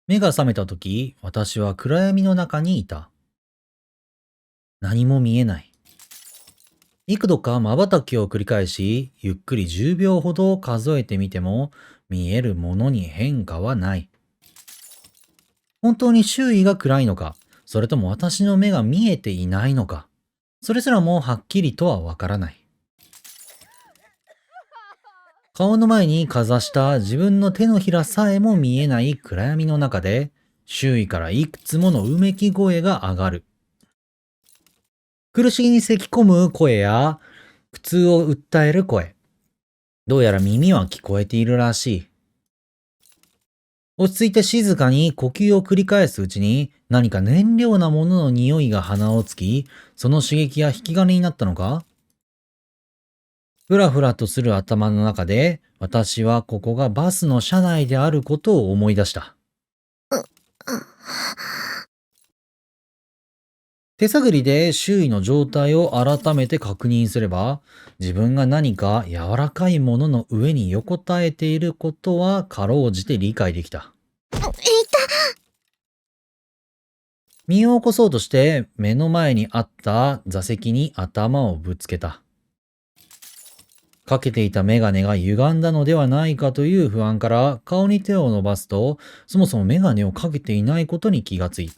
目が覚めた時、私は暗闇の中にいた。何も見えない。幾度か瞬きを繰り返し、ゆっくり10秒ほど数えてみても、見えるものに変化はない。本当に周囲が暗いのか、それとも私の目が見えていないのか、それすらもはっきりとはわからない。顔の前にかざした自分の手のひらさえも見えない暗闇の中で、周囲からいくつものうめき声が上がる。苦しげに咳き込む声や、苦痛を訴える声。どうやら耳は聞こえているらしい。落ち着いて静かに呼吸を繰り返すうちに、何か燃料なものの匂いが鼻をつき、その刺激が引き金になったのか。ふらふらとする頭の中で、私はここがバスの車内であることを思い出した。手探りで周囲の状態を改めて確認すれば、自分が何か柔らかいものの上に横たえていることはかろうじて理解できた。身を起こそうとして目の前にあった座席に頭をぶつけた。かけていたメガネが歪んだのではないかという不安から顔に手を伸ばすと、そもそもメガネをかけていないことに気がついた。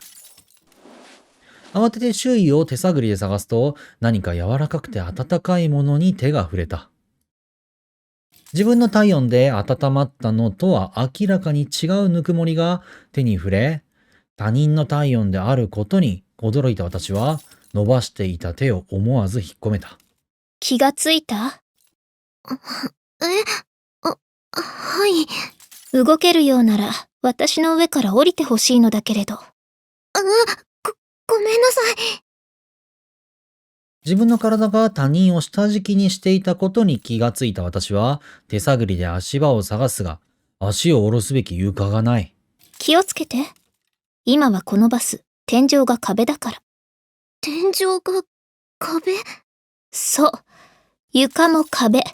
慌てて周囲を手探りで探すと、何か柔らかくて温かいものに手が触れた。自分の体温で温まったのとは明らかに違うぬくもりが手に触れ、他人の体温であることに驚いた私は、伸ばしていた手を思わず引っ込めた。気がついた？はい。動けるようなら私の上から降りてほしいのだけれど。ごめんなさい。自分の体が他人を下敷きにしていたことに気がついた私は、手探りで足場を探すが、足を下ろすべき床がない。気をつけて。今はこのバス、天井が壁だから。天井が壁？そう。床も壁。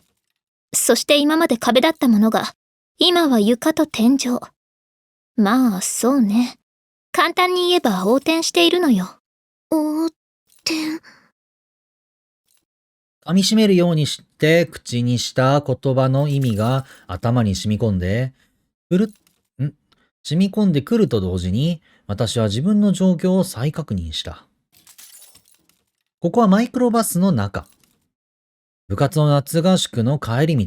そして今まで壁だったものが、今は床と天井。まあ、そうね。簡単に言えば横転しているのよ。横転。噛み締めるようにして口にした言葉の意味が頭に染み込んで、染み込んでくると同時に、私は自分の状況を再確認した。ここはマイクロバスの中。部活の夏合宿の帰り道。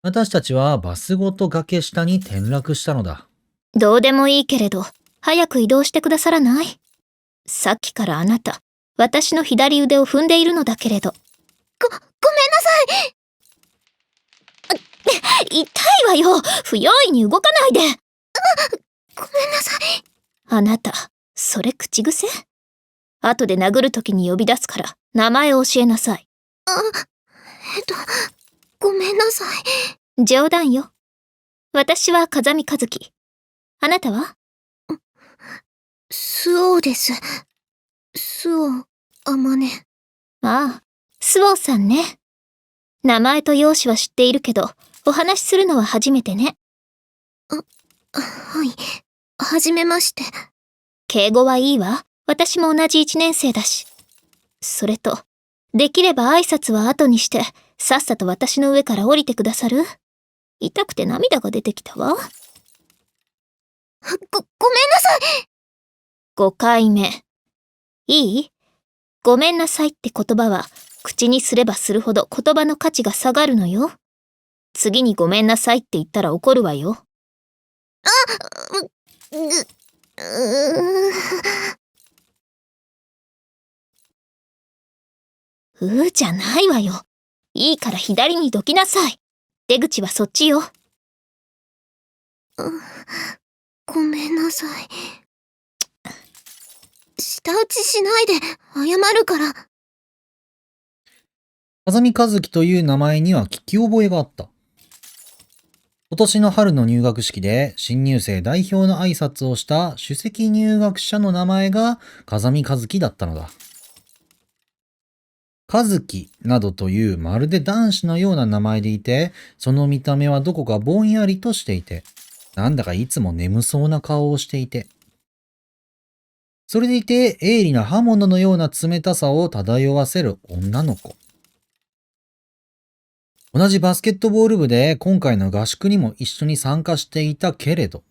私たちはバスごと崖下に転落したのだ。どうでもいいけれど、早く移動してくださらない？さっきからあなた、私の左腕を踏んでいるのだけれど。ごめんなさい。痛いわよ。不用意に動かないで。ごめんなさい。あなた、それ口癖？後で殴るときに呼び出すから、名前を教えなさい。ごめんなさい。冗談よ。私は風見和樹。あなたは？スオです。スオ、あまね。ああ、スオさんね。名前と容姿は知っているけど、お話しするのは初めてね。はい。はじめまして。敬語はいいわ。私も同じ1年生だし。それと、できれば挨拶は後にして、さっさと私の上から降りてくださる？痛くて涙が出てきたわ。ごめんなさい。5回目。いい？ごめんなさいって言葉は、口にすればするほど言葉の価値が下がるのよ。次にごめんなさいって言ったら怒るわよ。じゃないわよ。いいから左にどきなさい。出口はそっちよ。ごめんなさい。舌打ちしないで謝るから。風見和樹という名前には聞き覚えがあった。今年の春の入学式で新入生代表の挨拶をした首席入学者の名前が風見和樹だったのだ。和樹などというまるで男子のような名前でいて、その見た目はどこかぼんやりとしていて、なんだかいつも眠そうな顔をしていて。それでいて鋭利な刃物のような冷たさを漂わせる女の子。同じバスケットボール部で今回の合宿にも一緒に参加していたけれど、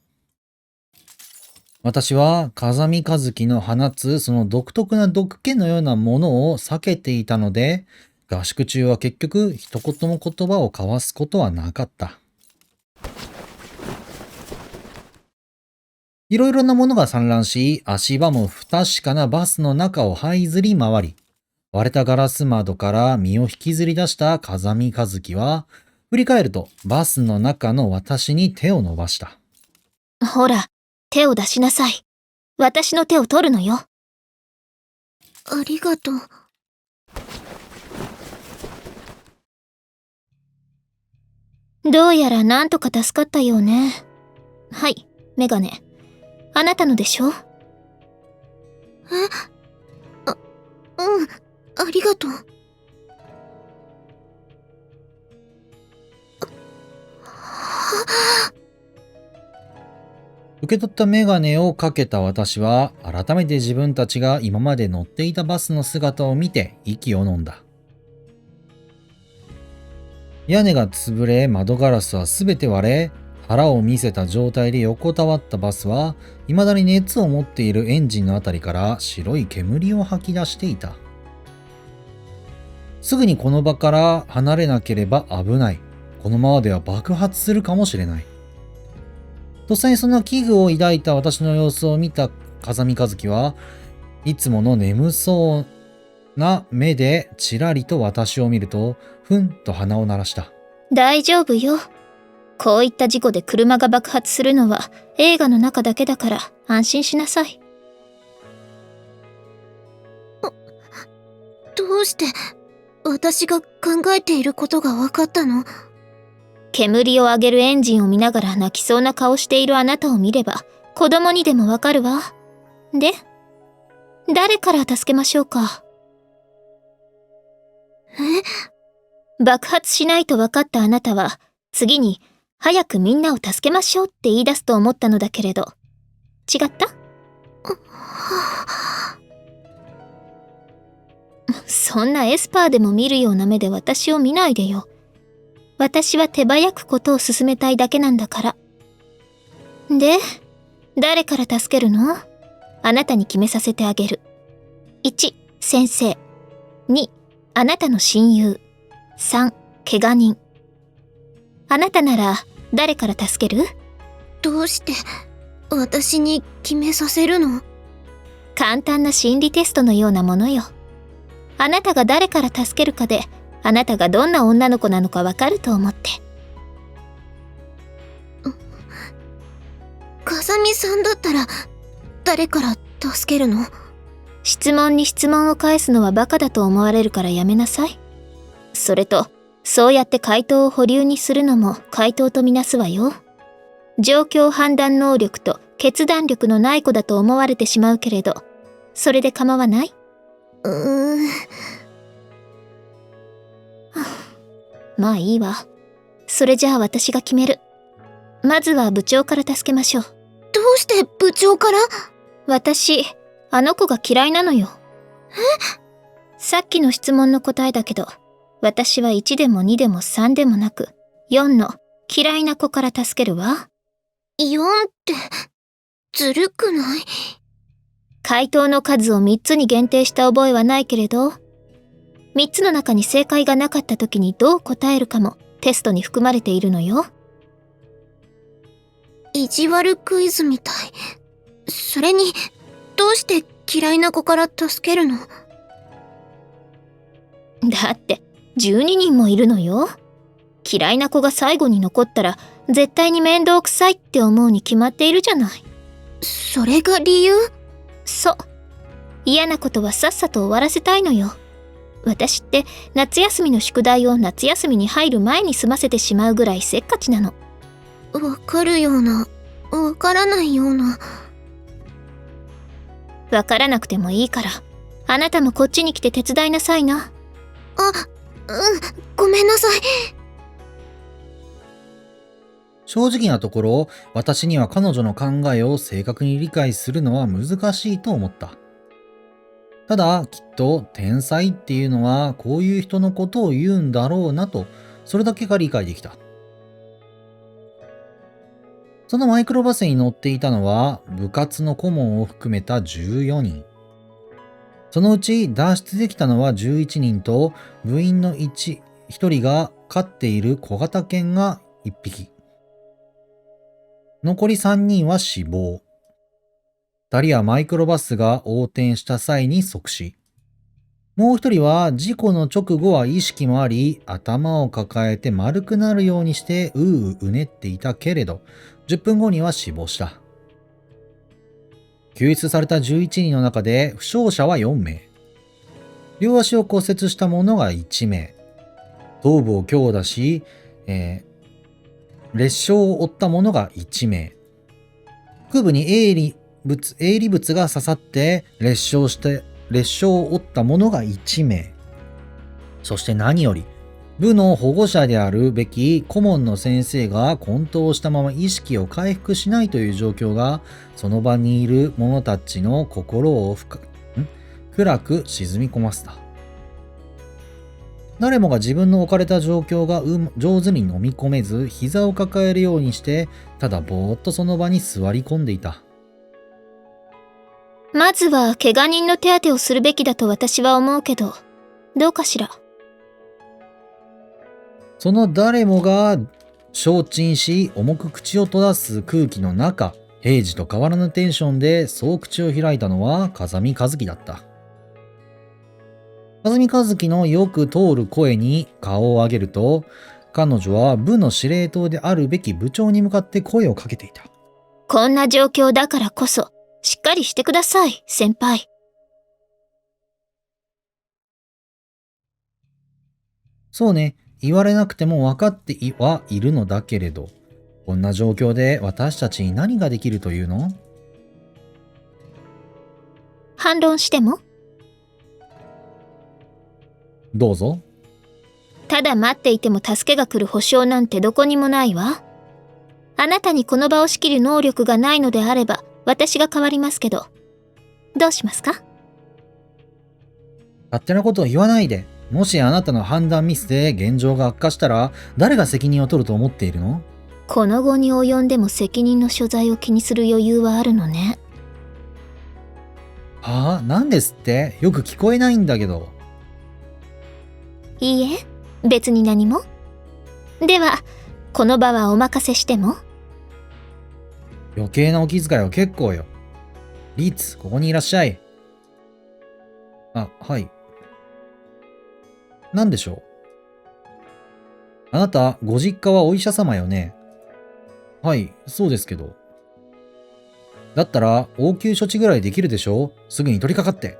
私は風見和樹の放つその独特な毒気のようなものを避けていたので、合宿中は結局一言も言葉を交わすことはなかった。いろいろなものが散乱し、足場も不確かなバスの中を這いずり回り、割れたガラス窓から身を引きずり出した風見和樹は、振り返るとバスの中の私に手を伸ばした。ほら、手を出しなさい。私の手を取るのよ。ありがとう。どうやらなんとか助かったようね。はい、メガネ。あなたのでしょ？ありがとう。受け取ったメガネをかけた私は、改めて自分たちが今まで乗っていたバスの姿を見て息を飲んだ。屋根が潰れ、窓ガラスはすべて割れ、腹を見せた状態で横たわったバスは、未だに熱を持っているエンジンのあたりから白い煙を吐き出していた。すぐにこの場から離れなければ危ない。このままでは爆発するかもしれない。とっさにその危惧を抱いた私の様子を見た風見和樹はいつもの眠そうな目でちらりと私を見ると、ふんと鼻を鳴らした。大丈夫よ。こういった事故で車が爆発するのは映画の中だけだから安心しなさい。どうして私が考えていることが分かったの？煙を上げるエンジンを見ながら泣きそうな顔しているあなたを見れば子供にでもわかるわ。で、誰から助けましょうか？爆発しないと分かったあなたは次に早くみんなを助けましょうって言い出すと思ったのだけれど、違った？そんなエスパーでも見るような目で私を見ないでよ。私は手早くことを進めたいだけなんだから。で、誰から助けるの？あなたに決めさせてあげる。1、先生。2、あなたの親友。3、怪我人。あなたなら誰から助ける？どうして私に決めさせるの？簡単な心理テストのようなものよ。あなたが誰から助けるかで、あなたがどんな女の子なのかわかると思って。風見さんだったら誰から助けるの？質問に質問を返すのはバカだと思われるからやめなさい。それと、そうやって回答を保留にするのも回答とみなすわよ。状況判断能力と決断力のない子だと思われてしまうけれど、それで構わない？まあいいわ。それじゃあ私が決める。まずは部長から助けましょう。どうして部長から？私、あの子が嫌いなのよ。さっきの質問の答えだけど、私は1でも2でも3でもなく、4の嫌いな子から助けるわ。4ってずるくない？回答の数を3つに限定した覚えはないけれど、3つの中に正解がなかった時にどう答えるかもテストに含まれているのよ。意地悪クイズみたい。それに、どうして嫌いな子から助けるの？だって12人もいるのよ。嫌いな子が最後に残ったら絶対に面倒くさいって思うに決まっているじゃない。それが理由？そう。嫌なことはさっさと終わらせたいのよ。私って夏休みの宿題を夏休みに入る前に済ませてしまうぐらいせっかちなの。わかるような、わからないような。わからなくてもいいから、あなたもこっちに来て手伝いなさいな。ごめんなさい。正直なところ、私には彼女の考えを正確に理解するのは難しいと思った。ただ、きっと天才っていうのはこういう人のことを言うんだろうなと、それだけが理解できた。そのマイクロバスに乗っていたのは部活の顧問を含めた14人。そのうち脱出できたのは11人と部員の1人が飼っている小型犬が1匹。残り3人は死亡。2人はマイクロバスが横転した際に即死。もう1人は事故の直後は意識もあり、頭を抱えて丸くなるようにしてうねっていたけれど、10分後には死亡した。救出された11人の中で負傷者は4名。両足を骨折した者が1名。頭部を強打し、裂傷を負った者が1名。腹部に営利物が刺さって裂傷を負った者が1名。そして何より、部の保護者であるべき顧問の先生が混沌したまま意識を回復しないという状況が、その場にいる者たちの心を暗く沈み込ませた。誰もが自分の置かれた状況が上手に飲み込めず、膝を抱えるようにして、ただぼーっとその場に座り込んでいた。まずは怪我人の手当てをするべきだと私は思うけど、どうかしら。その誰もが承知し、重く口を閉ざす空気の中、平時と変わらぬテンションでそう口を開いたのは風見和樹だった。風見和樹のよく通る声に顔を上げると、彼女は部の司令塔であるべき部長に向かって声をかけていた。こんな状況だからこそ、しっかりしてください、先輩。そうね、言われなくても分かってはいるのだけれど、こんな状況で私たちに何ができるというの？反論しても？どうぞ。ただ待っていても助けが来る保証なんてどこにもないわ。あなたにこの場を仕切る能力がないのであれば、私が代わりますけど、どうしますか？勝手なことを言わないで。もしあなたの判断ミスで現状が悪化したら、誰が責任を取ると思っているの？この後に及んでも責任の所在を気にする余裕はあるのね。はあ？何ですって？よく聞こえないんだけど。いいえ、別に何も。では、この場はお任せしても？余計なお気遣いは結構よ。リーツ、ここにいらっしゃい。あ、はい。何でしょう？あなた、ご実家はお医者様よね？はい、そうですけど。だったら、応急処置ぐらいできるでしょ？すぐに取り掛かって。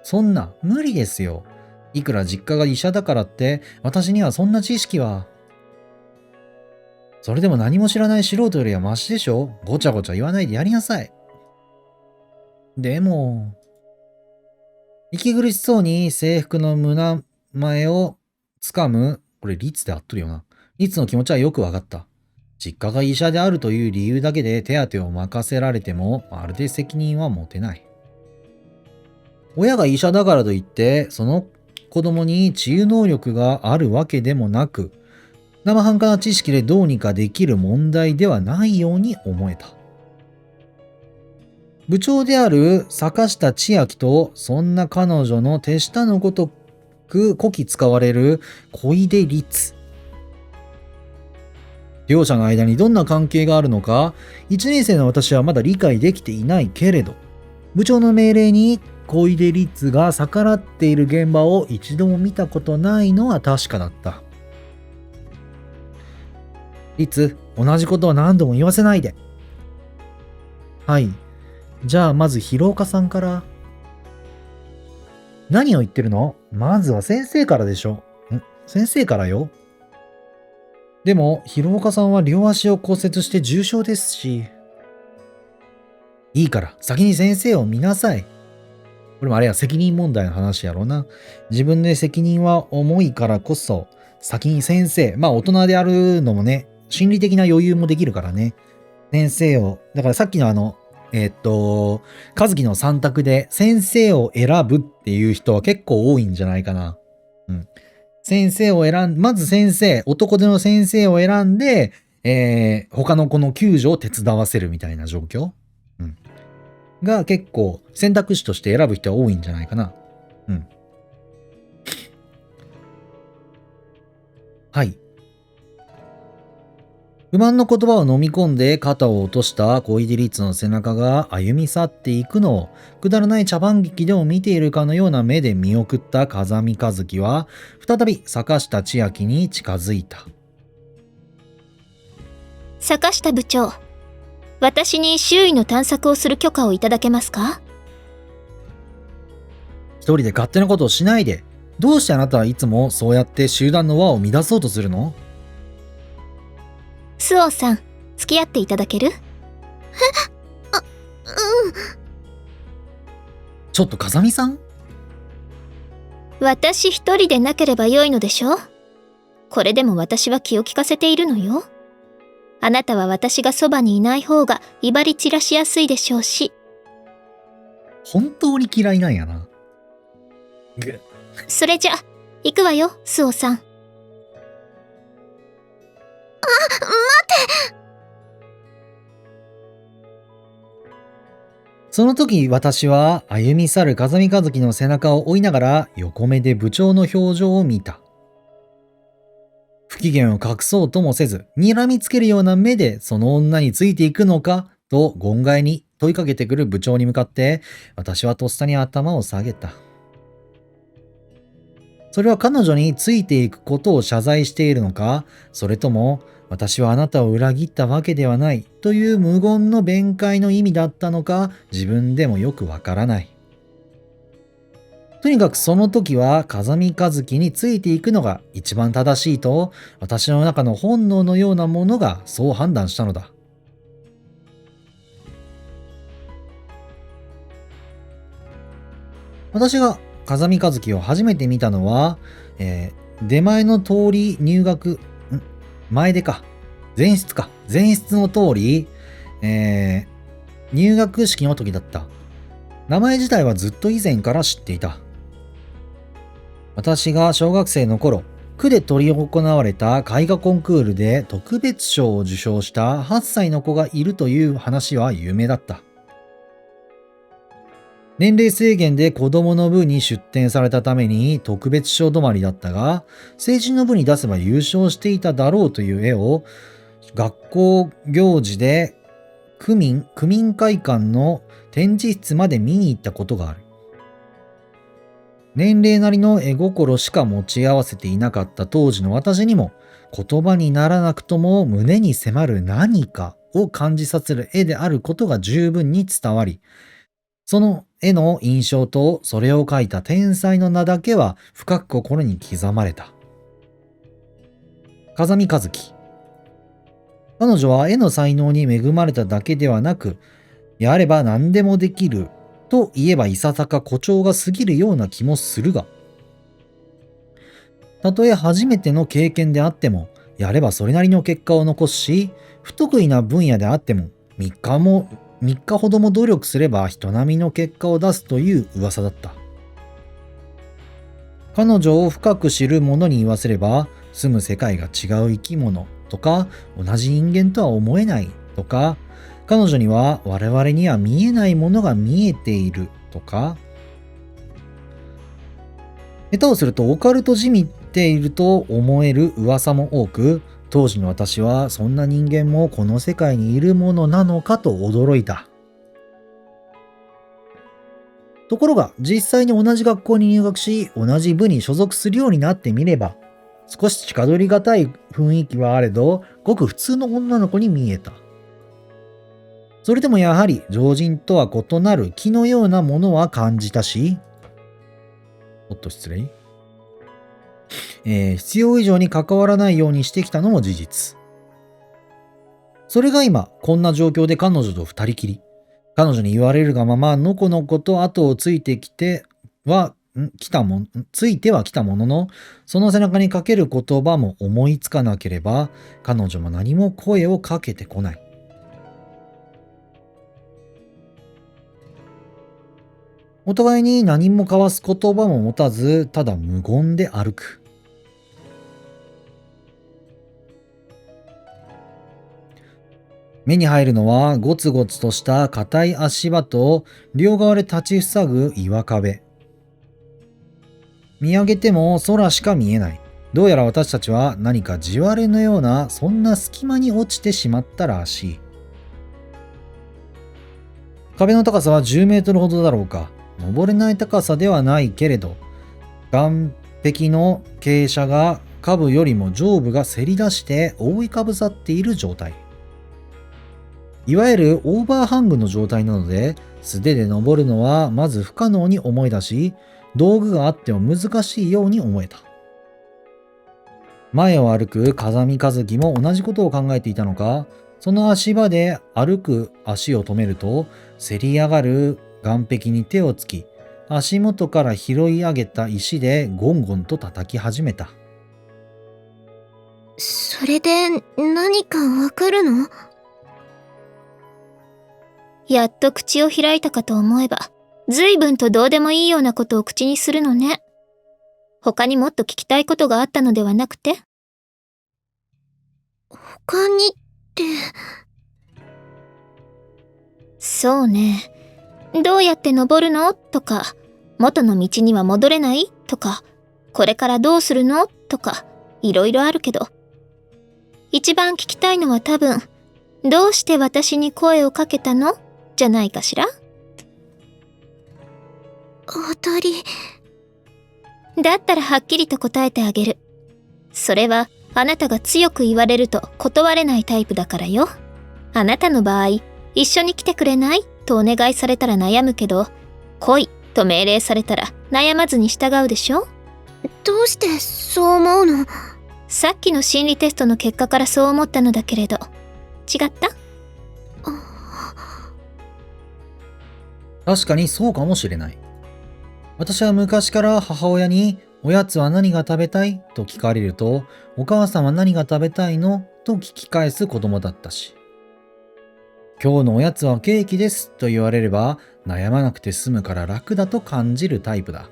そんな、無理ですよ。いくら実家が医者だからって、私にはそんな知識は。それでも何も知らない素人よりはマシでしょ？ごちゃごちゃ言わないでやりなさい。でも、息苦しそうに制服の胸前を掴む、これリツで合っとるよな。リツの気持ちはよくわかった。実家が医者であるという理由だけで手当を任せられても、まるで責任は持てない。親が医者だからといって、その子供に治癒能力があるわけでもなく、生半可な知識でどうにかできる問題ではないように思えた。部長である坂下千秋と、そんな彼女の手下のごとくこき使われる小出律。両者の間にどんな関係があるのか、1年生の私はまだ理解できていないけれど、部長の命令に小出律が逆らっている現場を一度も見たことないのは確かだった。律、同じことを何度も言わせないで。はい。じゃあまず広岡さんから。何を言ってるの？まずは先生からでしょ。先生からよ。でも広岡さんは両足を骨折して重傷ですし。いいから先に先生を見なさい。これもあれや責任問題の話やろうな。自分で責任は重いからこそ先に先生、まあ大人であるのもね、心理的な余裕もできるからね。先生を、だからさっきの和樹の3択で先生を選ぶっていう人は結構多いんじゃないかな。うん。先生をまず男手の先生を選んで、他の子の救助を手伝わせるみたいな状況、うん、が結構選択肢として選ぶ人は多いんじゃないかな。うん。はい。不満の言葉を飲み込んで肩を落とした小出律の背中が歩み去っていくのをくだらない茶番劇でも見ているかのような目で見送った風見和樹は再び坂下千秋に近づいた。坂下部長、私に周囲の探索をする許可をいただけますか？一人で勝手なことをしないで。どうしてあなたはいつもそうやって集団の輪を乱そうとするの？スオさん、付き合っていただける？ちょっと風見さん？私一人でなければよいのでしょ？これでも私は気を利かせているのよ。あなたは私がそばにいない方が威張り散らしやすいでしょうし。本当に嫌いなんやな。それじゃ、行くわよ、スオさん。その時私は歩み去る風見和樹の背中を追いながら横目で部長の表情を見た。不機嫌を隠そうともせず、睨みつけるような目でその女についていくのかと権外に問いかけてくる部長に向かって私はとっさに頭を下げた。それは彼女についていくことを謝罪しているのか、それとも私はあなたを裏切ったわけではないという無言の弁解の意味だったのか、自分でもよくわからない。とにかくその時は風見和樹についていくのが一番正しいと、私の中の本能のようなものがそう判断したのだ。私が風見和樹を初めて見たのは、出前の通り入学、前出か。前室か。前室の通り、入学式の時だった。名前自体はずっと以前から知っていた。私が小学生の頃、区で執り行われた絵画コンクールで特別賞を受賞した8歳の子がいるという話は有名だった。年齢制限で子供の部に出展されたために特別賞止まりだったが、成人の部に出せば優勝していただろうという絵を学校行事で区民会館の展示室まで見に行ったことがある。年齢なりの絵心しか持ち合わせていなかった当時の私にも、言葉にならなくとも胸に迫る何かを感じさせる絵であることが十分に伝わり、その絵の印象とそれを描いた天才の名だけは深く心に刻まれた。風見和樹。彼女は絵の才能に恵まれただけではなく、やれば何でもできると言えばいささか誇張が過ぎるような気もするが、たとえ初めての経験であっても、やればそれなりの結果を残すし、不得意な分野であっても3日ほども努力すれば人並みの結果を出すという噂だった。彼女を深く知る者に言わせれば、住む世界が違う生き物とか、同じ人間とは思えないとか、彼女には我々には見えないものが見えているとか、下手をするとオカルトじみていると思える噂も多く、当時の私はそんな人間もこの世界にいるものなのかと驚いた。ところが実際に同じ学校に入学し、同じ部に所属するようになってみれば、少し近寄りがたい雰囲気はあれど、ごく普通の女の子に見えた。それでもやはり常人とは異なる気のようなものは感じたし、おっと失礼。必要以上に関わらないようにしてきたのも事実。それが今、こんな状況で彼女と二人きり。彼女に言われるがまま、のこのこと後をついてきてはついてはきたものの、その背中にかける言葉も思いつかなければ、彼女も何も声をかけてこない。お互いに何も交わす言葉も持たず、ただ無言で歩く。目に入るのはゴツゴツとした硬い足場と両側で立ちふさぐ岩壁。見上げても空しか見えない。どうやら私たちは何か地割れのようなそんな隙間に落ちてしまったらしい。壁の高さは10メートルほどだろうか。登れない高さではないけれど、岸壁の傾斜が下部よりも上部がせり出して覆いかぶさっている状態。いわゆるオーバーハングの状態なので、素手で登るのはまず不可能に思い出し、道具があっても難しいように思えた。前を歩く風見和樹も同じことを考えていたのか、その足場で歩く足を止めると、せり上がる岸壁に手をつき、足元から拾い上げた石でゴンゴンと叩き始めた。それで何かわかるの？やっと口を開いたかと思えば、随分とどうでもいいようなことを口にするのね。他にもっと聞きたいことがあったのではなくて？他にって。そうね。どうやって登るのとか、元の道には戻れないとか、これからどうするのとか、いろいろあるけど。一番聞きたいのは多分、どうして私に声をかけたの？じゃないかしら？当たり。だったらはっきりと答えてあげる。それはあなたが強く言われると断れないタイプだからよ。あなたの場合、一緒に来てくれない？とお願いされたら悩むけど、来いと命令されたら悩まずに従うでしょ？どうしてそう思うの？さっきの心理テストの結果からそう思ったのだけれど、違った？確かにそうかもしれない。私は昔から母親におやつは何が食べたいと聞かれると、お母さんは何が食べたいのと聞き返す子供だったし、今日のおやつはケーキですと言われれば悩まなくて済むから楽だと感じるタイプだ。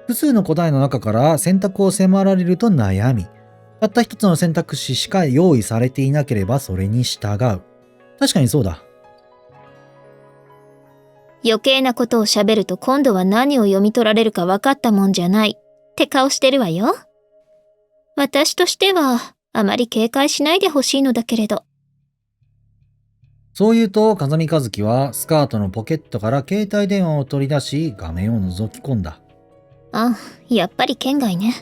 複数の答えの中から選択を迫られると悩み、たった一つの選択肢しか用意されていなければそれに従う。確かにそうだ。余計なことを喋ると今度は何を読み取られるか分かったもんじゃないって顔してるわよ。私としてはあまり警戒しないでほしいのだけれど。そう言うと風見和樹はスカートのポケットから携帯電話を取り出し画面を覗き込んだ。あ、やっぱり県外ね。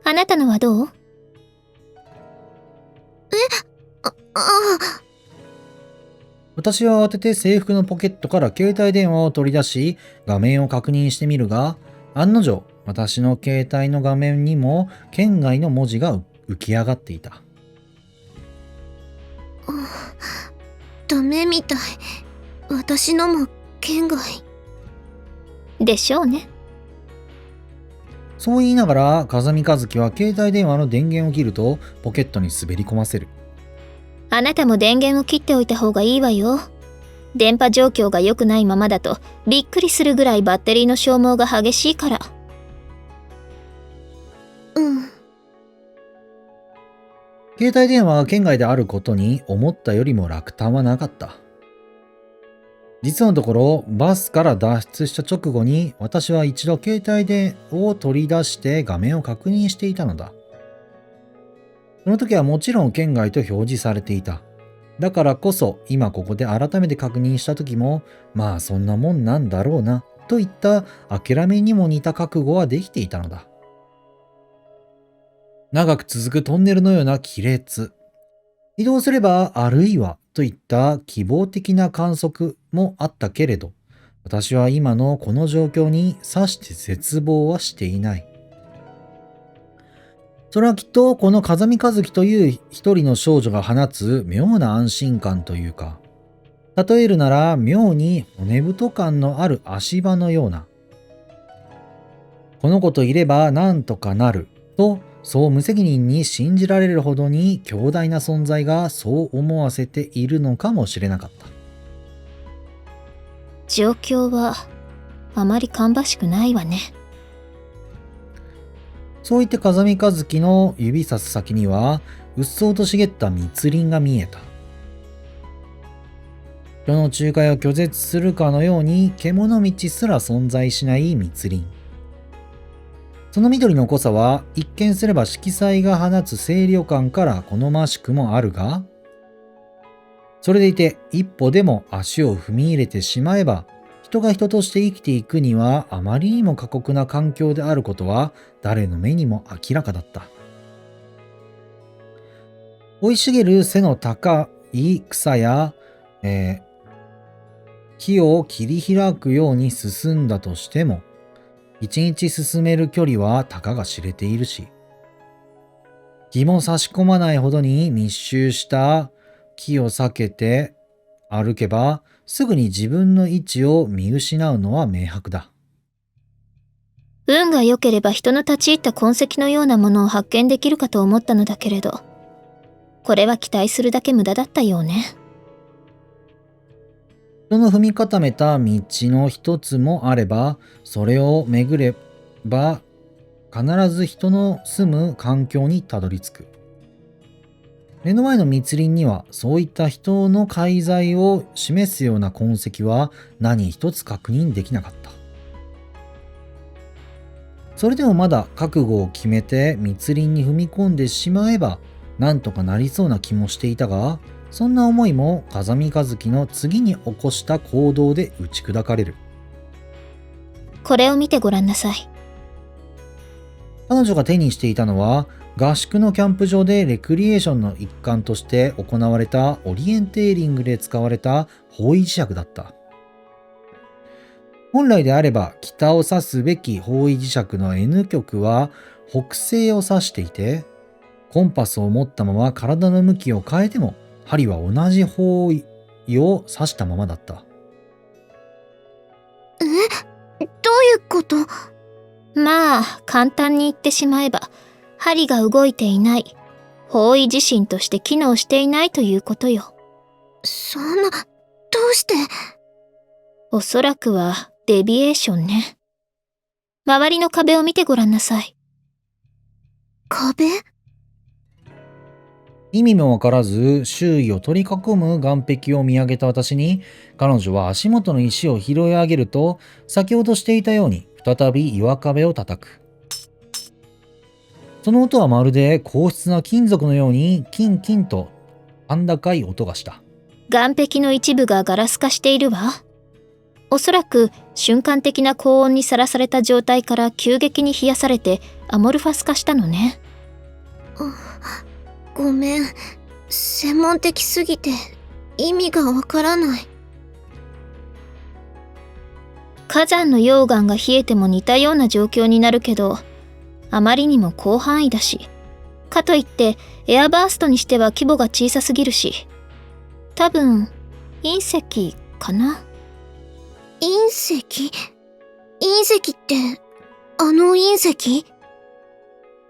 あなたのはどう？私は慌てて制服のポケットから携帯電話を取り出し画面を確認してみるが、案の定私の携帯の画面にも県外の文字が浮き上がっていた。ダメみたい。私のも県外。でしょうね。そう言いながら風見和樹は携帯電話の電源を切るとポケットに滑り込ませる。あなたも電源を切っておいた方がいいわよ。電波状況が良くないままだとびっくりするぐらいバッテリーの消耗が激しいから。うん。携帯電話が県外であることに思ったよりも落胆はなかった。実のところバスから脱出した直後に私は一度携帯電話を取り出して画面を確認していたのだ。その時はもちろん県外と表示されていた。だからこそ今ここで改めて確認した時もまあそんなもんなんだろうなといった諦めにも似た覚悟はできていたのだ。長く続くトンネルのような亀裂。移動すればあるいはといった希望的な観測もあったけれど、私は今のこの状況にさして絶望はしていない。それはきっとこの風見和樹という一人の少女が放つ妙な安心感というか、例えるなら妙に骨太感のある足場のような、この子といればなんとかなると、そう無責任に信じられるほどに強大な存在がそう思わせているのかもしれなかった。状況はあまり芳しくないわね。そう言って風見一輝の指さす先には、うっそうと茂った密林が見えた。人の仲介を拒絶するかのように獣道すら存在しない密林。その緑の濃さは一見すれば色彩が放つ清涼感から好ましくもあるが、それでいて一歩でも足を踏み入れてしまえば、人が人として生きていくにはあまりにも過酷な環境であることは誰の目にも明らかだった。生い茂る背の高い草や、木を切り開くように進んだとしても、一日進める距離はたかが知れているし、日も差し込まないほどに密集した木を避けて歩けば、すぐに自分の位置を見失うのは明白だ。運が良ければ人の立ち入った痕跡のようなものを発見できるかと思ったのだけれど、これは期待するだけ無駄だったようね。人の踏み固めた道の一つもあれば、それを巡れば必ず人の住む環境にたどり着く。目の前の密林にはそういった人の介在を示すような痕跡は何一つ確認できなかった。それでもまだ覚悟を決めて密林に踏み込んでしまえばなんとかなりそうな気もしていたが、そんな思いも風見一輝の次に起こした行動で打ち砕かれる。これを見てごらんなさい。彼女が手にしていたのは、合宿のキャンプ場でレクリエーションの一環として行われたオリエンテーリングで使われた方位磁石だった。本来であれば北を指すべき方位磁石の N 極は北西を指していて、コンパスを持ったまま体の向きを変えても針は同じ方位を指したままだった。どういうこと？まあ簡単に言ってしまえば、針が動いていない、方位自身として機能していないということよ。そんな、どうして？おそらくはデビエーションね。周りの壁を見てごらんなさい。壁？意味もわからず周囲を取り囲む岸壁を見上げた私に、彼女は足元の石を拾い上げると、先ほどしていたように再び岩壁を叩く。その音はまるで硬質な金属のようにキンキンと甲高い音がした。岸壁の一部がガラス化しているわ。おそらく瞬間的な高温にさらされた状態から急激に冷やされてアモルファス化したのね。ごめん。専門的すぎて意味がわからない。火山の溶岩が冷えても似たような状況になるけど、あまりにも広範囲だし、かといってエアバーストにしては規模が小さすぎるし、多分隕石かな。隕石？隕石ってあの隕石？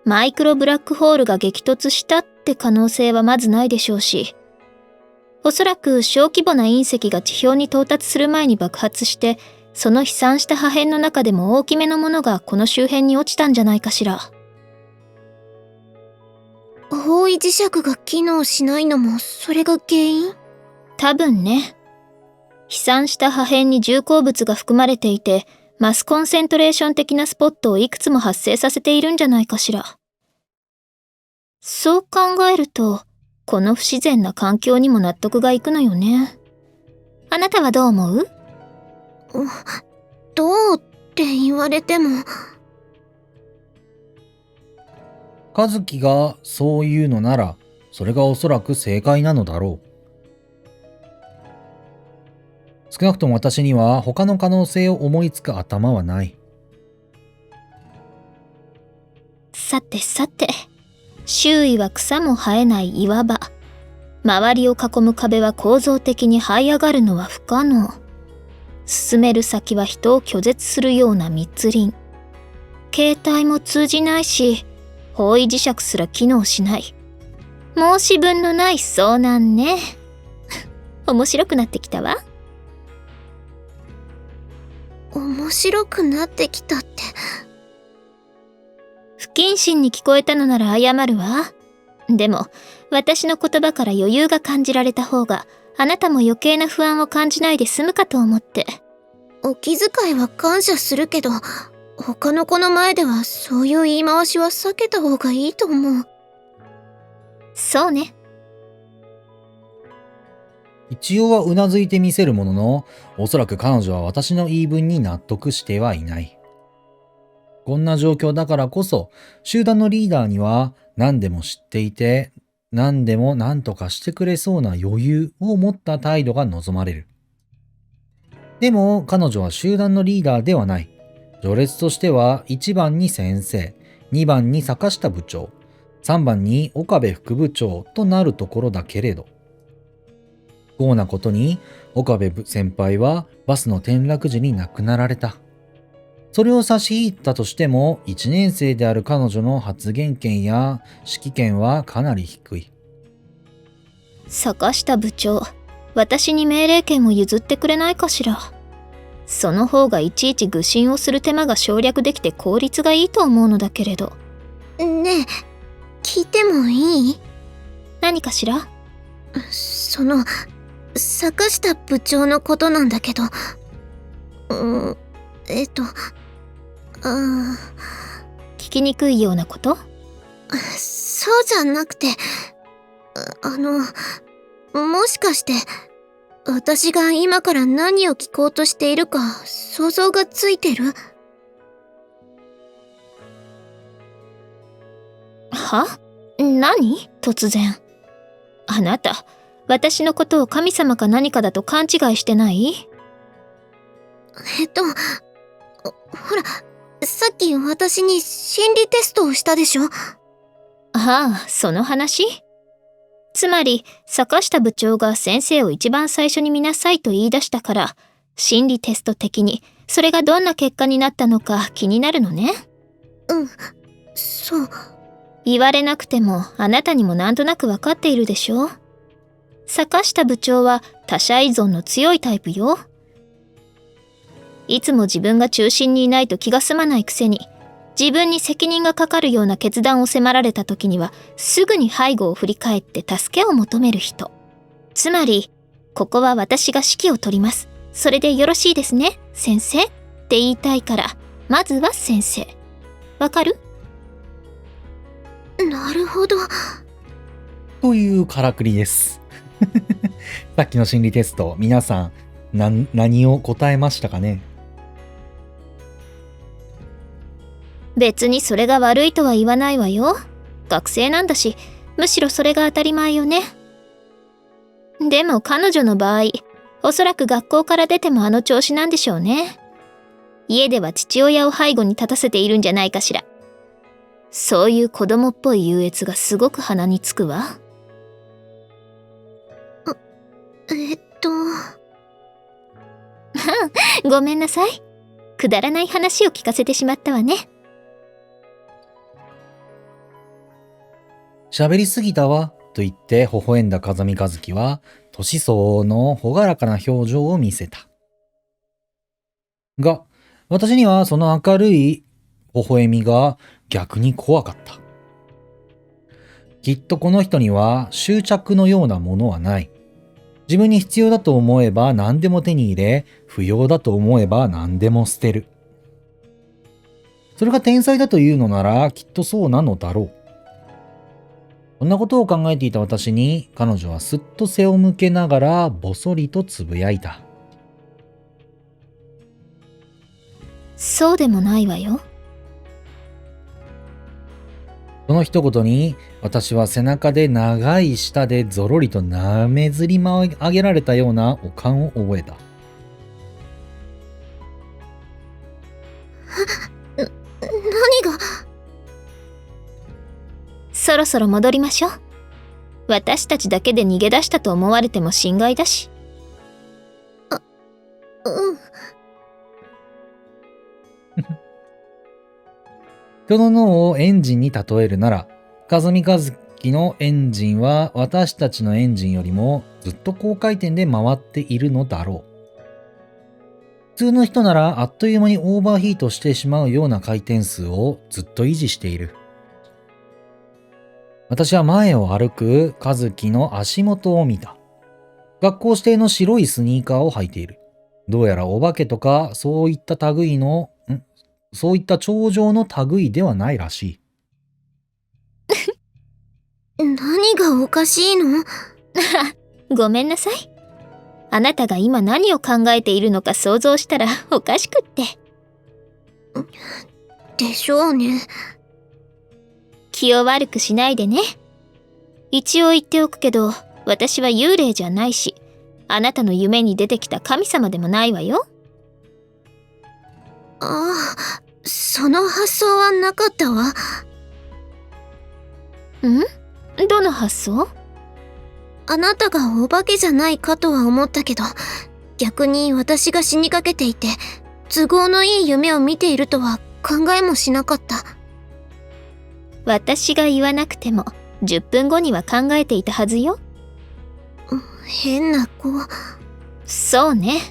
マイクロブラックホールが激突したって可能性はまずないでしょうし、おそらく小規模な隕石が地表に到達する前に爆発して、その飛散した破片の中でも大きめのものがこの周辺に落ちたんじゃないかしら。方位磁石が機能しないのもそれが原因？多分ね。飛散した破片に重鉱物が含まれていて、マスコンセントレーション的なスポットをいくつも発生させているんじゃないかしら。そう考えると、この不自然な環境にも納得がいくのよね。あなたはどう思う？どうって言われても。和樹がそう言うのなら、それがおそらく正解なのだろう。少なくとも私には他の可能性を思いつく頭はない。さてさて、周囲は草も生えない岩場。周りを囲む壁は構造的に這い上がるのは不可能。進める先は人を拒絶するような密林。携帯も通じないし、方位磁石すら機能しない。申し分のない遭難ね。面白くなってきたわ。面白くなってきたって。不謹慎に聞こえたのなら謝るわ。でも、私の言葉から余裕が感じられた方が、あなたも余計な不安を感じないで済むかと思って。お気遣いは感謝するけど、他の子の前ではそういう言い回しは避けた方がいいと思う。そうね。一応はうなずいてみせるものの、おそらく彼女は私の言い分に納得してはいない。こんな状況だからこそ、集団のリーダーには何でも知っていて、何でも何とかしてくれそうな余裕を持った態度が望まれる。でも彼女は集団のリーダーではない。序列としては1番に先生、2番に坂下部長、3番に岡部副部長となるところだけれど、不幸なことに岡部先輩はバスの転落時に亡くなられた。それを差し引いたとしても、1年生である彼女の発言権や指揮権はかなり低い。坂下部長、私に命令権を譲ってくれないかしら。その方がいちいち愚信をする手間が省略できて効率がいいと思うのだけれど。ねえ、聞いてもいい？何かしら？坂下部長のことなんだけど、聞きにくいようなこと？そうじゃなくて、もしかして、私が今から何を聞こうとしているか想像がついてる？は？何？突然。あなた、私のことを神様か何かだと勘違いしてない？ほら、さっき私に心理テストをしたでしょ？ああ、その話？つまり、坂下部長が先生を一番最初に見なさいと言い出したから、心理テスト的に、それがどんな結果になったのか気になるのね。そう。言われなくても、あなたにもなんとなくわかっているでしょ？坂下部長は他者依存の強いタイプよ。いつも自分が中心にいないと気が済まないくせに、自分に責任がかかるような決断を迫られた時には、すぐに背後を振り返って助けを求める人。つまり、ここは私が指揮を取ります。それでよろしいですね、先生って言いたいから、まずは先生。わかる？なるほど。というからくりです。さっきの心理テスト、皆さん何を答えましたかね？別にそれが悪いとは言わないわよ。学生なんだし、むしろそれが当たり前よね。でも彼女の場合、おそらく学校から出てもあの調子なんでしょうね。家では父親を背後に立たせているんじゃないかしら。そういう子供っぽい優越がすごく鼻につくわ。ごめんなさい。くだらない話を聞かせてしまったわね。喋りすぎたわ、と言って微笑んだ風見一樹は、年相応の朗らかな表情を見せた。が、私にはその明るい微笑みが逆に怖かった。きっとこの人には執着のようなものはない。自分に必要だと思えば何でも手に入れ、不要だと思えば何でも捨てる。それが天才だというのならきっとそうなのだろう。そんなことを考えていた私に彼女はすっと背を向けながらぼそりとつぶやいた。そうでもないわよ。その一言に私は背中で長い舌でぞろりとなめずり上げられたような悪感を覚えた。何が？そろそろ戻りましょう。私たちだけで逃げ出したと思われても心外だし。人の脳をエンジンに例えるなら、風見和樹のエンジンは私たちのエンジンよりもずっと高回転で回っているのだろう。普通の人ならあっという間にオーバーヒートしてしまうような回転数をずっと維持している。私は前を歩く和樹の足元を見た。学校指定の白いスニーカーを履いている。どうやらお化けとかそういった類の、そういった頂上の類ではないらしい。何がおかしいの？ごめんなさい。あなたが今何を考えているのか想像したらおかしくって。でしょうね。気を悪くしないでね。一応言っておくけど、私は幽霊じゃないし、あなたの夢に出てきた神様でもないわよ。ああ、その発想はなかったわ。どの発想？あなたがお化けじゃないかとは思ったけど、逆に私が死にかけていて、都合のいい夢を見ているとは考えもしなかった。私が言わなくても、10分後には考えていたはずよ。変な子。そうね。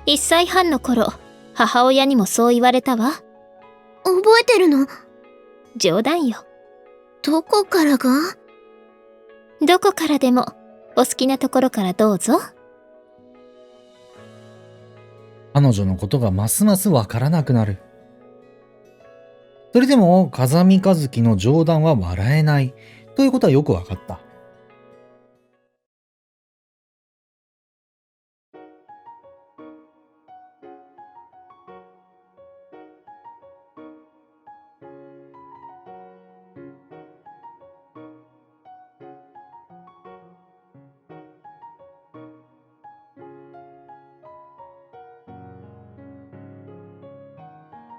1歳半の頃、母親にもそう言われたわ。覚えてるの？冗談よ。どこからが？どこからでも、お好きなところからどうぞ。彼女のことがますますわからなくなる。それでも風見和樹の冗談は笑えないということはよくわかった。